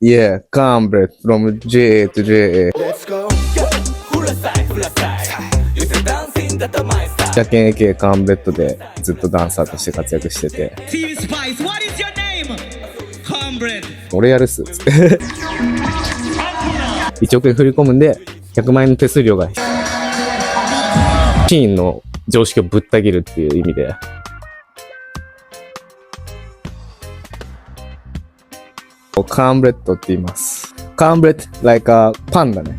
Yeah, Cambred from J to J. Let's go. Full side, full side. You say dancing that my style. ジャケン AK カンブレッドでずっとダンサーとして活躍してて、 Team Spice, what is your name? Comrade. 俺やるっすっつって1億円振り込むんで100万円の手数料がシーンの常識をぶった切るっていう意味で、カーンブレッドって言います。カーンブレッド、like a パンだね。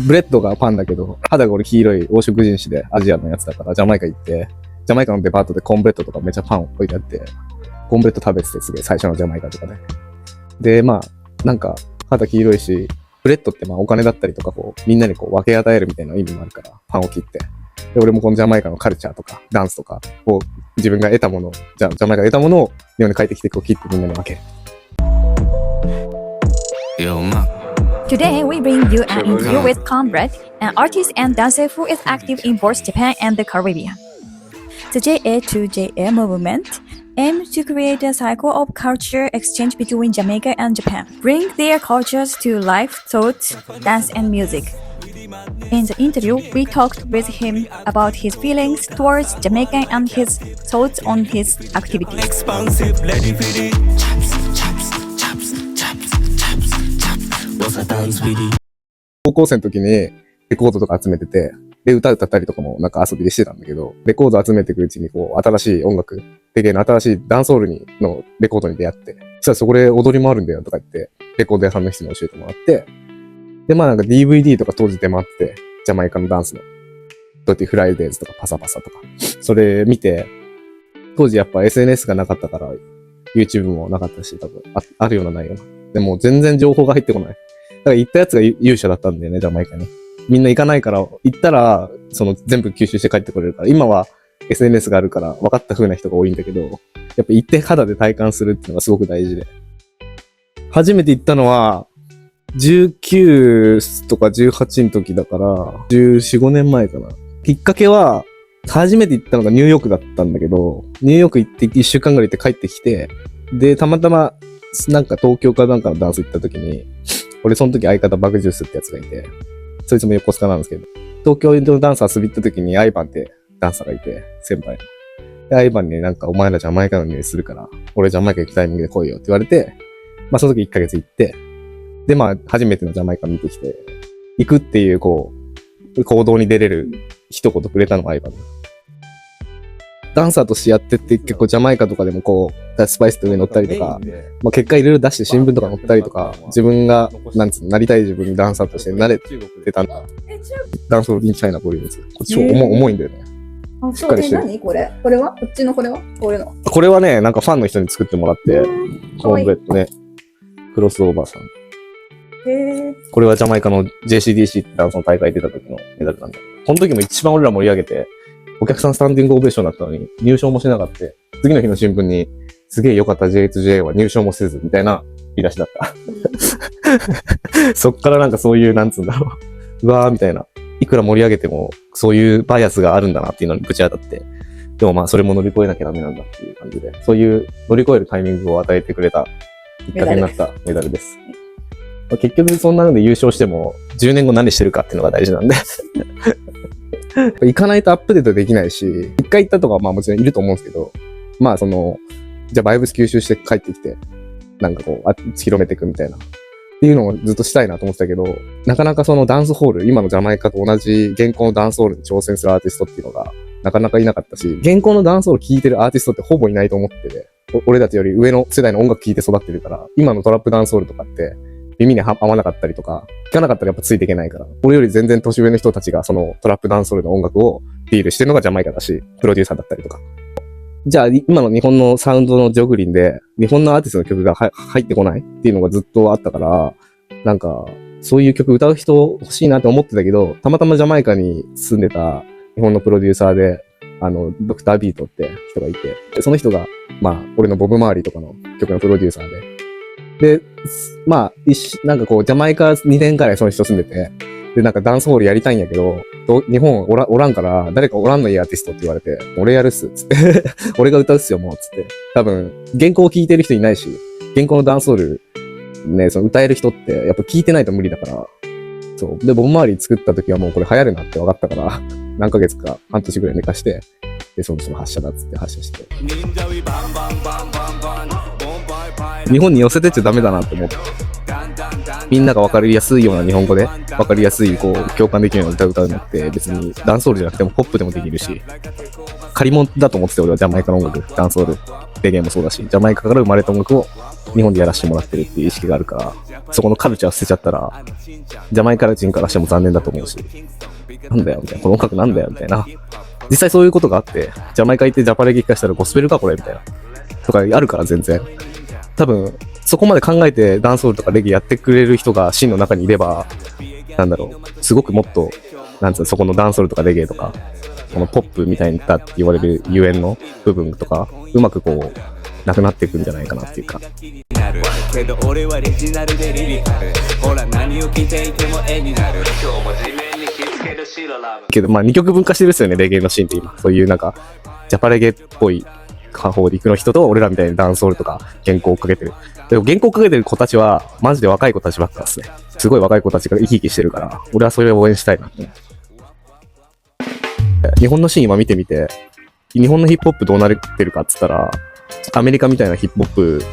ブレッドがパンだけど、肌が俺黄色い黄色人種でアジアのやつだからジャマイカ行って、ジャマイカのデパートでコーンブレッドとかめっちゃパン置いてあって、コーンブレッド食べててすげえ最初のジャマイカとかで。で、まあ、なんか肌黄色いし、ブレッドってまあお金だったりとかこう、みんなにこう分け与えるみたいな意味もあるから、パンを切って。で、俺もこのジャマイカのカルチャーとか、ダンスとかを自分が得たもの、ジャマイカで得たものを日本に帰ってきてこう切ってみんなに分ける。Today, we bring you an interview with Comrade, an artist and dancer who is active in both Japan and the Caribbean. The JA2JA movement aims to create a cycle of culture exchange between Jamaica and Japan, bring their cultures to life, thoughts, dance, and music. In the interview, we talked with him about his feelings towards Jamaica and his thoughts on his activities. Expansive, ready for it. Chaps, chaps, chaps, chaps, chaps. What's a dance with it? 高校生の時にレコードとか集めてて、で、歌ったりとかもなんか遊びでしてたんだけど、レコード集めていくうちにこう、新しい音楽、レゲエの新しいダンスホールのレコードに出会って、そしたらそこで踊りもあるんだよとか言って、レコード屋さんの人に教えてもらって、で、まあなんか DVD とか当時出回ってて、ジャマイカのダンスの、ドティフライデーズとかパサパサとか、それ見て、当時やっぱ SNS がなかったから、YouTube もなかったし、多分あるようなないような。でも全然情報が入ってこない。だから行ったやつが勇者だったんだよね、ジャマイカに。みんな行かないから、行ったら、その全部吸収して帰ってこれるから、今は SNS があるから分かった風な人が多いんだけど、やっぱ行って肌で体感するっていうのがすごく大事で。初めて行ったのは、19とか18の時だから、14、5年前かな。きっかけは、初めて行ったのがニューヨークだったんだけど、ニューヨーク行って1週間ぐらい行って帰ってきて、で、たまたま、なんか東京かなんかのダンス行った時に、俺その時相方バグジュースってやつがいて、そいつも横須賀なんですけど、東京のダンス遊び行った時にアイバンってダンサーがいて、先輩の。で、アイバンになんかお前らジャマイカの匂いするから、俺ジャマイカ行くタイミングで来いよって言われて、まあその時1ヶ月行って、でまあ初めてのジャマイカ見てきて、行くっていうこう、行動に出れる一言くれたのがアイバン。ダンサーとしてやってって結構ジャマイカとかでもこう、スパイスと上に乗ったりとか、まあ結果いろいろ出して新聞とか載ったりとか、自分が、なんつうの、なりたい自分にダンサーとして慣れてたんだ。ダンスローディンチャイナこういうやつ。こっち重いんだよね。あ、しっかりしてる何これこれはこっちのこれはこれの。これはね、なんかファンの人に作ってもらって、コーンブレッドね、クロスオーバーさん。へー。これはジャマイカの JCDC ってダンスの大会出た時のメダルなんだ。この時も一番俺ら盛り上げて、お客さんスタンディングオベーションだったのに入賞もしなかった。次の日の新聞にすげえ良かった J2J は入賞もせずみたいな見出しだった。そっからなんかそういうなんつうんだろう。うわーみたいな。いくら盛り上げてもそういうバイアスがあるんだなっていうのにぶち当たって。でもまあそれも乗り越えなきゃダメなんだっていう感じで。そういう乗り越えるタイミングを与えてくれたきっかけになったメダルです。結局そんなので優勝しても10年後何してるかっていうのが大事なんで行かないとアップデートできないし、一回行ったとかまあもちろんいると思うんですけど、まあその、じゃあバイブス吸収して帰ってきて、なんかこう、広めていくみたいな。っていうのをずっとしたいなと思ってたけど、なかなかそのダンスホール、今のジャマイカと同じ現行のダンスホールに挑戦するアーティストっていうのが、なかなかいなかったし、現行のダンスホール聴いてるアーティストってほぼいないと思ってて、俺たちより上の世代の音楽聴いて育ってるから、今のトラップダンスホールとかって、耳に合わなかったりとか、聞かなかったらやっぱついていけないから、俺より全然年上の人たちがそのトラップダンスホールの音楽をディールしてるのがジャマイカだし、プロデューサーだったりとか。じゃあ今の日本のサウンドのジョグリンで、日本のアーティストの曲が入ってこないっていうのがずっとあったから、なんか、そういう曲歌う人欲しいなって思ってたけど、たまたまジャマイカに住んでた日本のプロデューサーで、ドクタービートって人がいて、でその人が、まあ、俺のボブ・マーリーとかの曲のプロデューサーで、で、まあ、なんかこう、ジャマイカ2年くらいその人住んでて、で、なんかダンスホールやりたいんやけど、日本おらんから、誰かおらんのいいアーティストって言われて、俺やるっす、つって。俺が歌うっすよ、もう、つって。多分、原稿を聴いてる人いないし、原稿のダンスホールね、その歌える人って、やっぱ聞いてないと無理だから、そう。で、ボンマーリー作った時はもうこれ流行るなって分かったから、何ヶ月か半年ぐらい寝かして、で、そろそろ発射だっつって発射して。日本に寄せてっちゃダメだなって思って。みんなが分かりやすいような日本語で、分かりやすい、こう、共感できるような歌を歌うのって、別にダンスホールじゃなくてもポップでもできるし、借り物だと思ってて俺はジャマイカの音楽、ダンスホール、レゲエもそうだし、ジャマイカから生まれた音楽を日本でやらせてもらってるっていう意識があるから、そこのカルチャーを捨てちゃったら、ジャマイカ人からしても残念だと思うし、なんだよみたいな、この音楽なんだよみたいな。実際そういうことがあって、ジャマイカ行ってジャパレゲ聞かしたらゴスペルかこれみたいな。とかあるから全然。多分、そこまで考えてダンスホールとかレゲエやってくれる人が真の中にいれば、なんだろう、すごくもっと、なんつうの、そこのダンスホールとかレゲエとか、このポップみたいだって言われるゆえんの部分とか、うまくこう、なくなっていくんじゃないかなっていうか。けど俺はレジナルでリリカル。ほら何を聞いていても絵になる。今日も地面に気付ける白ラブ。けど、まあ二極分化してるですよね、レゲエのシーンって今。そういうなんか、ジャパレゲっぽい方法で行くの人と、俺らみたいにダンスホールとか原稿をかけてる。でも原稿をかけてる子たちは、マジで若い子たちばっかですね。すごい若い子たちが生き生きしてるから、俺はそれを応援したいなって。日本のシーン今見てみて、日本のヒップホップどうなってるかっつったら、アメリカみたいなヒップホップ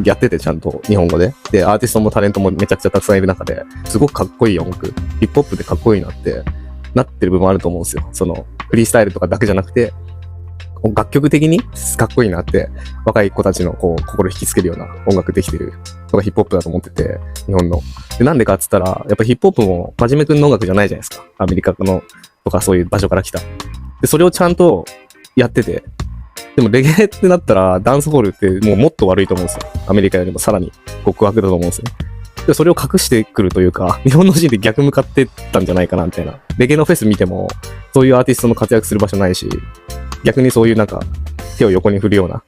やっててちゃんと日本語で。で、アーティストもタレントもめちゃくちゃたくさんいる中で、すごくかっこいい音楽、ヒップホップでかっこいいなって、なってる部分もあると思うんですよ。その、フリースタイルとかだけじゃなくて、楽曲的にかっこいいなって、若い子たちのこう、心引きつけるような音楽できてるのがヒップホップだと思ってて、日本の。で、なんでかっつったら、やっぱヒップホップも真面目くんの音楽じゃないじゃないですか。アメリカの、とかそういう場所から来た。で、それをちゃんとやってて、でもレゲエってなったらダンスホールってもうもっと悪いと思うんですよ。アメリカよりもさらに極悪だと思うんですよ。で、それを隠してくるというか、日本のシーンで逆向かってったんじゃないかなみたいな。レゲエのフェス見ても、そういうアーティストの活躍する場所ないし、逆にそういうなんか手を横に振るような、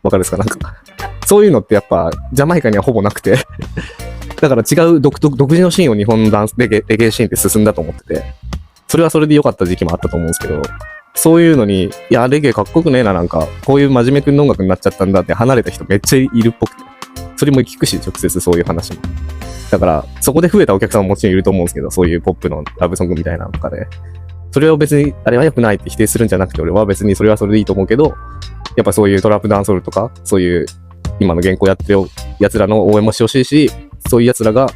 わかるですかなんか、そういうのってやっぱジャマイカにはほぼなくて、だから違う独自のシーンを日本のダンスレゲエシーンって進んだと思ってて、それはそれで良かった時期もあったと思うんですけど、そういうのに、いや、レゲエかっこよくねえな、なんか、こういう真面目くんの音楽になっちゃったんだって離れた人めっちゃいるっぽくて。それも聞くし、直接そういう話も。だから、そこで増えたお客さんももちろんいると思うんですけど、そういうポップのラブソングみたいなのとかで。それを別に、あれは良くないって否定するんじゃなくて、俺は別にそれはそれでいいと思うけど、やっぱそういうトラップダンソールとか、そういう今の原稿やってる奴らの応援もしてほしいし、そういう奴らが、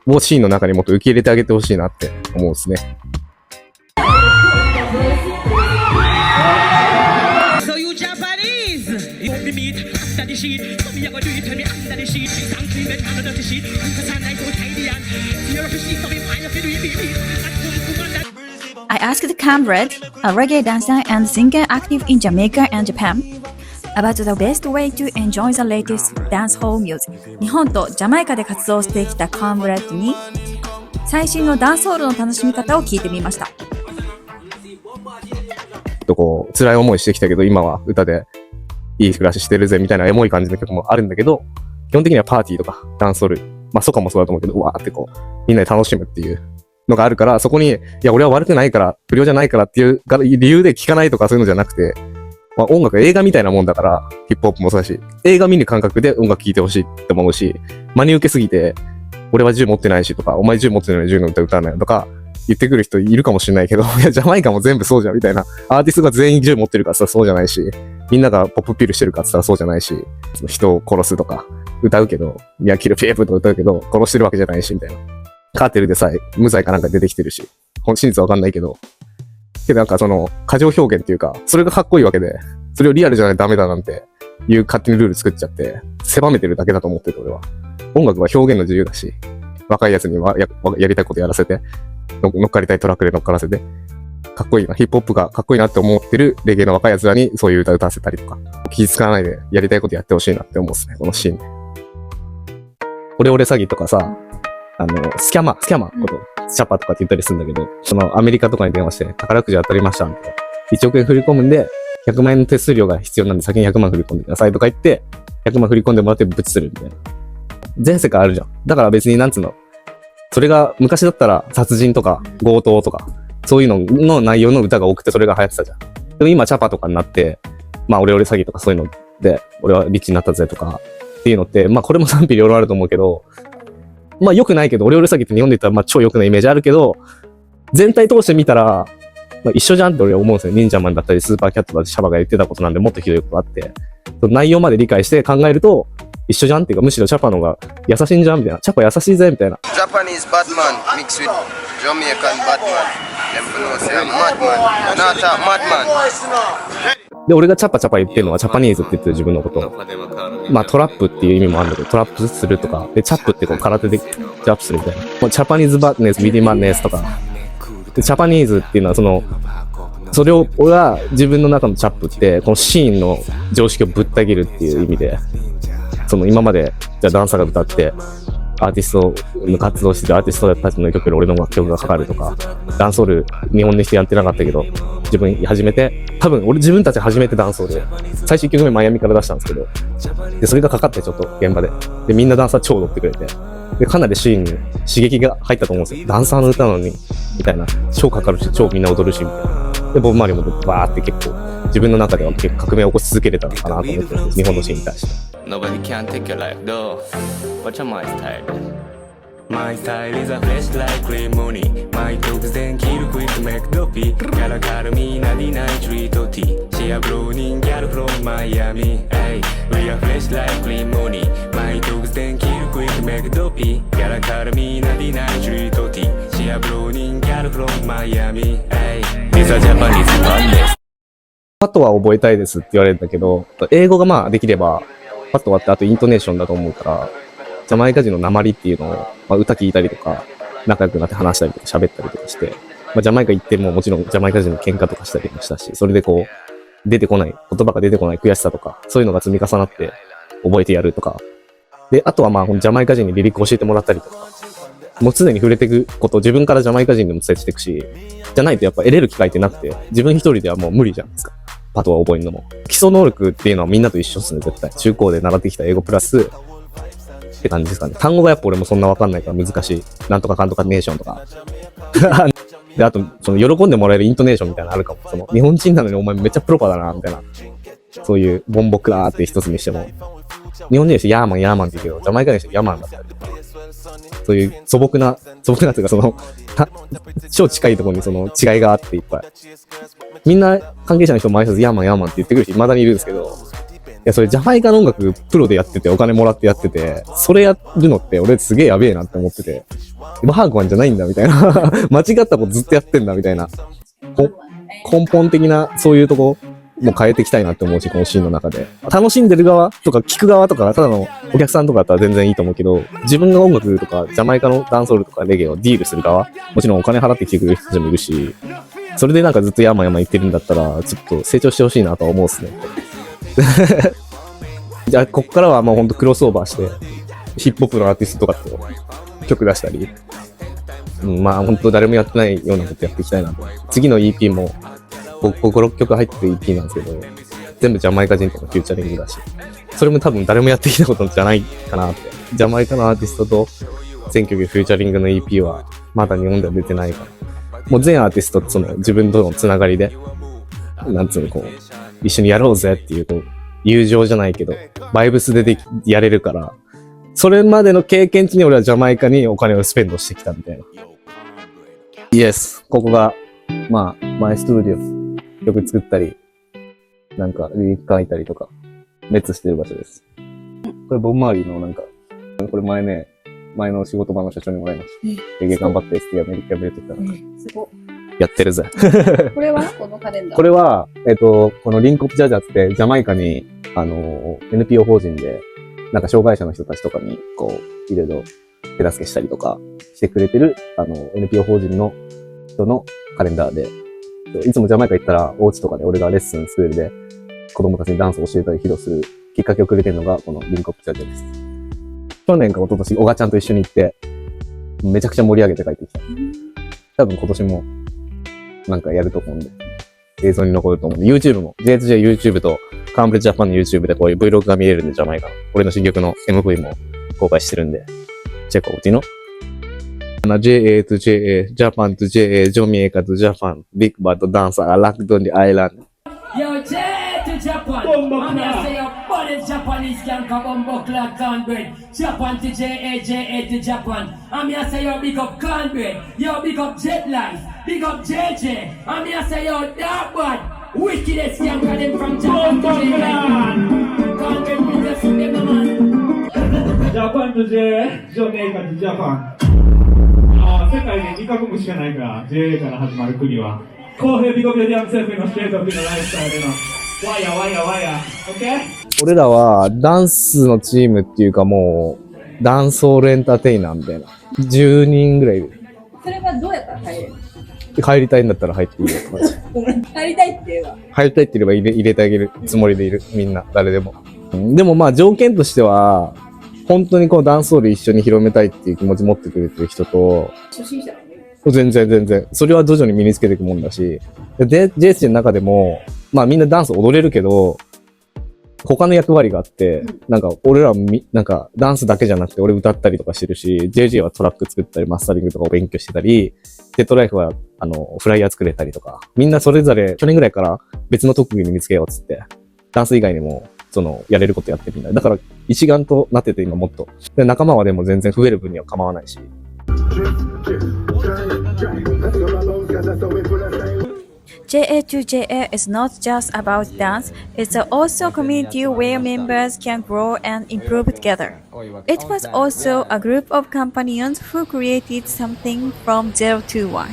もうシーンの中にもっと受け入れてあげてほしいなって思うんですね。So you Japanese, you want me meat under the sheet. Tell me you gonna do it, tell me under the sheet. Don't clean it under the sheet. Cause I'm like so tidy and you're a fishy, so if I do it. I asked Comrade, a reggae dancer and singer active in Jamaica and Japan, about the best way to enjoy the latest dancehall music. 日本とジャマイカで活動してきた Comrade に最新のダンスホールの楽しみ方を聞いてみました。こう辛い思いしてきたけど今は歌でいい暮らししてるぜみたいなエモい感じの曲もあるんだけど、基本的にはパーティーとかダンスホール、まあそうかもそうだと思うけど、うわーってこうみんなで楽しむっていうのがあるから、そこにいや俺は悪くないから不良じゃないからっていう理由で聴かないとかそういうのじゃなくて、まあ、音楽は映画みたいなもんだから、ヒップホップもそうだし、映画見る感覚で音楽聴いてほしいって思うし、真に受けすぎて俺は銃持ってないしとか、お前銃持ってないのに銃の歌歌わないとか言ってくる人いるかもしれないけど、いや、ジャマイカも全部そうじゃんみたいな。アーティストが全員銃持ってるからさ、そうじゃないし、みんながポップピルしてるかって言ったらそうじゃないし、人を殺すとか歌うけど、いや、キルピープとか歌うけど、殺してるわけじゃないし、みたいな。カーテルでさえ無罪かなんか出てきてるし、真実はわかんないけど、なんかその、過剰表現っていうか、それがかっこいいわけで、それをリアルじゃないとダメだなんていう勝手にルール作っちゃって、狭めてるだけだと思ってる俺は。音楽は表現の自由だし、若いやつには やりたいことやらせて、乗っかりたいトラックで乗っからせて、かっこいいな、ヒップホップがかっこいいなって思ってるレゲエの若い奴らにそういう歌歌わせたりとか、気使わないでやりたいことやってほしいなって思うんですね、このシーンで。俺詐欺とかさ、スキャマーのこと、チャパとかって言ったりするんだけど、そのアメリカとかに電話して、宝くじ当たりましたみたいな。1億円振り込むんで、100万円の手数料が必要なんで先に100万振り込んでくださいとか言って、100万振り込んでもらってブチするみたいな。全世界あるじゃん。だから別になんつうの、それが昔だったら殺人とか強盗とか、そういうのの内容の歌が多くてそれが流行ってたじゃん。でも今チャパとかになって、まあ俺詐欺とかそういうので、俺はリッチになったぜとか、っていうのって、まあこれも賛否両論あると思うけど、まあ良くないけど、オレオレ詐欺って日本で言ったらまあ超良くないイメージあるけど、全体通して見たら、まあ、一緒じゃんって俺は思うんですよ。忍者マンだったり、スーパーキャットだってシャバが言ってたことなんでもっとひどいことあって、その内容まで理解して考えると、一緒じゃんっていうか、むしろチャパの方が優しいんじゃんみたいな。チャパ優しいぜみたいな。Japanese Batman mixed with Jamaican Batman. Them know say I'm madman. Not a madman. で、俺がチャパ言ってるのはチャパニーズって言ってる自分のこと。まあトラップっていう意味もあるんだけど、トラップするとか、で、チャップってこう空手でジャップするみたいな。もうチャパニーズバッネス、ミディマンネスとか。で、チャパニーズっていうのはそれを、俺は自分の中のチャップって、このシーンの常識をぶった切るっていう意味で、今まで、じゃあダンサーが歌って、アーティストの活動してるアーティストたちの曲で俺の楽曲がかかるとか、ダンソール日本でしてやってなかったけど、自分始めて、多分俺自分たち初めてダンソールで、最初1曲目マイアミから出したんですけど、で、それがかかってちょっと現場で。で、みんなダンサー超踊ってくれて、で、かなりシーンに刺激が入ったと思うんですよ。ダンサーの歌なのに、みたいな。超かかるし、超みんな踊るし、みたいな。で、ボブマリーもバーって結構、自分の中では結構革命を起こし続けれたのかなと思ってるんです。日本のシーンに対して。Nobody can take your life though. What's your my style? My style is a fresh like cream money. My dogs then kill quick make dopey. Gotta call me Nadi night treat tea. She a browning girl from Miami. Hey, we are fresh like cream money. My dogs then kill quick make dopey. Gotta call me Nadi night treat tea. She a browning girl from Miami. Hey, it's a Japanese madness. パトは覚えたいですって言われるんだけど、英語がまあできれば、パトはってあとイントネーションだと思うから、ジャマイカ人の訛りっていうのを、まあ、歌聞いたりとか、仲良くなって話したりとか喋ったりとかして、まあ、ジャマイカ行ってももちろんジャマイカ人の喧嘩とかしたりもしたし、それでこう、言葉が出てこない悔しさとか、そういうのが積み重なって覚えてやるとか。で、あとはまあ、ジャマイカ人にリリック教えてもらったりとか、もう常に触れていくことを自分からジャマイカ人でも伝えていくし、じゃないとやっぱ得れる機会ってなくて、自分一人ではもう無理じゃないですか。パトは覚えるのも。基礎能力っていうのはみんなと一緒っすね、絶対。中高で習ってきた英語プラス、って感じですかね。単語がやっぱ俺もそんなわかんないから難しい。なんとかかんとかネーションとか。で、あと、喜んでもらえるイントネーションみたいなのあるかも。日本人なのにお前めっちゃプロパだな、みたいな。そういう、ボンボクラーって一つにしても。日本人の人ヤーマンって言うけど、ジャマイカの人ヤーマンだったりとか。そういう素朴なというか超近いところに違いがあっていっぱい。みんな関係者の人も挨拶ヤーマンって言ってくる人未だにいるんですけど、いや、それジャマイカの音楽プロでやってて、お金もらってやってて、それやるのって俺すげえやべえなって思ってて、バーゴマンじゃないんだみたいな。間違ったことずっとやってんだみたいな。根本的なそういうとこも変えていきたいなって思うし、このシーンの中で。楽しんでる側とか聞く側とか、ただのお客さんとかだったら全然いいと思うけど、自分が音楽とか、ジャマイカのダンソールとかレゲエをディールする側、もちろんお金払ってきてくれる人もいるし、それでなんかずっとヤーマン言ってるんだったら、ちょっと成長してほしいなとは思うっすね。じゃあ、こっからはもうほんとクロスオーバーして、ヒップホップのアーティストとかと曲出したり、まあほんと誰もやってないようなことやっていきたいなと。次の EP も、5、6曲入ってる EP なんですけど、全部ジャマイカ人とのフューチャリングだし、それも多分誰もやってきたことじゃないかなって。ジャマイカのアーティストと全曲フューチャリングの EP はまだ日本では出てないから。もう全アーティストと自分とのつながりで、なんつうの一緒にやろうぜっていう友情じゃないけど、バイブスでやれるから、それまでの経験値に俺はジャマイカにお金をスペンドしてきたみたいな。イエス。ここが、まあ、マイスタジオ。曲作ったり、なんかリリック書いたりとか、熱してる場所です。これボブ周りのこれ前の仕事場の社長にもらいました。レゲエ頑張ってってアメリカメールとったら、すごい。やってるぜ。これはこのカレンダー。これは、このリンクオプジャージャーってジャマイカに、NPO 法人で、なんか障害者の人たちとかに、いろいろ手助けしたりとかしてくれてる、NPO 法人の人のカレンダーで、いつもジャマイカ行ったら、お家とかで俺がレッスン、スクールで子供たちにダンスを教えたり披露するきっかけをくれてるのが、このリンクオプジャージャーです。去年か一昨年、小賀ちゃんと一緒に行って、めちゃくちゃ盛り上げて帰ってきた。多分今年も、なんかやると思うんで、映像に残ると思うんで、YouTube も、JHJ YouTube と、カンブレッジャパンの YouTube でこういう Vlog が見れるんで、ジャマイカの。俺の新曲の MV も公開してるんで、チェックアウトの。JA to JA, Japan to JA, Jamaica to Japan, Big Bad Dancer, locked on the island. Yo, J to Japan. I'm gonna say a body Japanese. Japanese can come on buckler cornbread. Japan to JA, JA to Japan. I'm here say yo big up cornbread. Yo big up Jet Life. Big up JJ. I'm here say yo dark bad. Wickedest young them from Japan to JA. Cornbread we just from them no man. ジャパンと JA、ジャメイカとジャパン。世界で2カ国しかないから、JA から始まる国は。公平ビコビディアムセーフのスケートのライフスタイルの。ワイヤーワイヤーワイヤー。OK？ 俺らはダンスのチームっていうかもう、ダンスオールエンターテイナーみたいな。10人ぐらいいる。それはどうやったら入れる？入りたいんだったら入っていいよ。入りたいって言えば。入りたいって言えば入れてあげるつもりでいる。みんな、誰でも。でもまあ条件としては、本当にこうダンスホール一緒に広めたいっていう気持ち持ってくれてる人と、初心者だね。全然。それは徐々に身につけていくもんだし、で、JSJ の中でも、まあみんなダンス踊れるけど、他の役割があって、なんか俺らなんかダンスだけじゃなくて俺歌ったりとかしてるし、JJ はトラック作ったりマスタリングとかを勉強してたり、テッドライフはフライヤー作れたりとか、みんなそれぞれ去年ぐらいから別の特技に見つけようっつって、ダンス以外にもやれることやってみんな。だから一丸となってて今もっと。で、仲間はでも全然増える分には構わないし。JA2JA is not just about dance, it's also a community where members can grow and improve together. It was also a group of companions who created something from 0 to 1.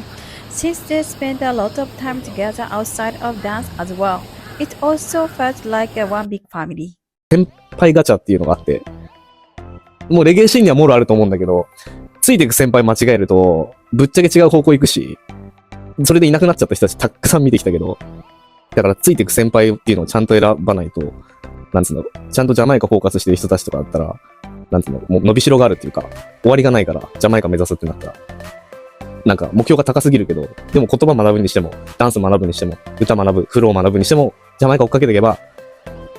Since they spent a lot of time together outside of dance as well, it also felt like a one big family. 先輩ガチャっていうのがあって、もうレゲエシーンにはもろあると思うんだけど、ついていく先輩間違えると、ぶっちゃけ違う方向行くし、それでいなくなっちゃった人たちたくさん見てきたけど、だからついていく先輩っていうのをちゃんと選ばないと、なんつうんだろう、ちゃんとジャマイカフォーカスしてる人たちとかだったら、なんつうんだろう、もう伸びしろがあるっていうか、終わりがないから、ジャマイカ目指すってなったら、なんか目標が高すぎるけど、でも言葉学ぶにしても、ダンス学ぶにしても、歌学ぶ、フロー学ぶにしても、ジャマイカ追っかけていけば、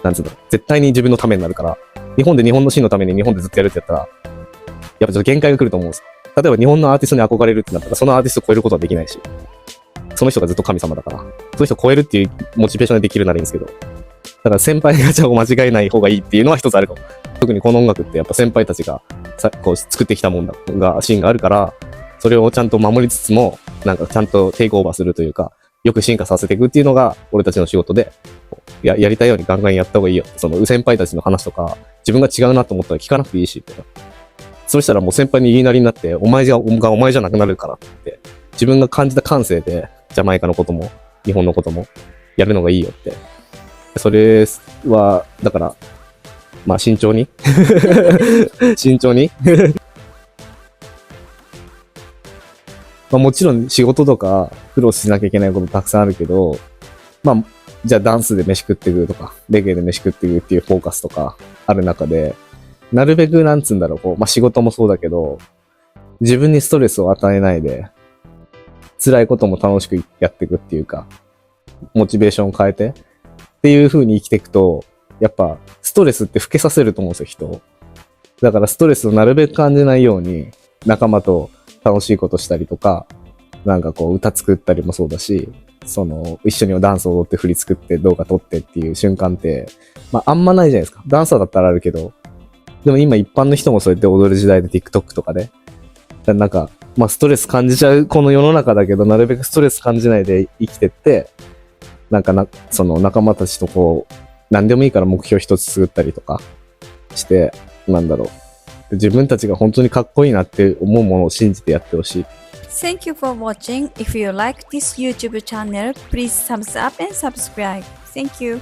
なんつうんだろう、絶対に自分のためになるから、日本のシーンのために日本でずっとやるってやったら、やっぱちょっと限界が来ると思うんです。例えば日本のアーティストに憧れるってなったら、そのアーティストを超えることはできないし、その人がずっと神様だから、そういう人を超えるっていうモチベーションでできるならいいんですけど、だから先輩ガチャを間違えない方がいいっていうのは一つあると。特にこの音楽ってやっぱ先輩たちがこう作ってきたもんだが、シーンがあるから、それをちゃんと守りつつも、なんかちゃんとテイクオーバーするというか、よく進化させていくっていうのが俺たちの仕事で、やりたいようにガンガンやった方がいいよ。その先輩たちの話とか、自分が違うなと思ったら聞かなくていいし、そうしたらもう先輩に言いなりになって、お前じゃなくなるからって、自分が感じた感性で、ジャマイカのことも、日本のことも、やるのがいいよって。それは、だから、まあ慎重に慎重にまあもちろん仕事とか苦労しなきゃいけないことたくさんあるけど、まあ、じゃあダンスで飯食ってくとか、レゲエで飯食ってくっていうフォーカスとかある中で、なるべくなんつうんだろう、こう、まあ仕事もそうだけど、自分にストレスを与えないで、辛いことも楽しくやっていくっていうか、モチベーションを変えて、っていう風に生きていくと、やっぱストレスって老けさせると思うんですよ、人を。だからストレスをなるべく感じないように、仲間と楽しいことしたりとか、なんかこう歌作ったりもそうだし、一緒にダンスを踊って振り作って動画撮ってっていう瞬間って、まああんまないじゃないですか。ダンサーだったらあるけど、でも今一般の人もそうやって踊る時代で TikTok とかで、なんか、まあストレス感じちゃうこの世の中だけど、なるべくストレス感じないで生きてって、なんかその仲間たちとこう、何でもいいから目標一つ作ったりとかして、なんだろう。自分たちが本当にかっこいいなって思うものを信じてやってほしい。Thank you for watching. If you like this YouTube channel, please thumbs up and subscribe. Thank you.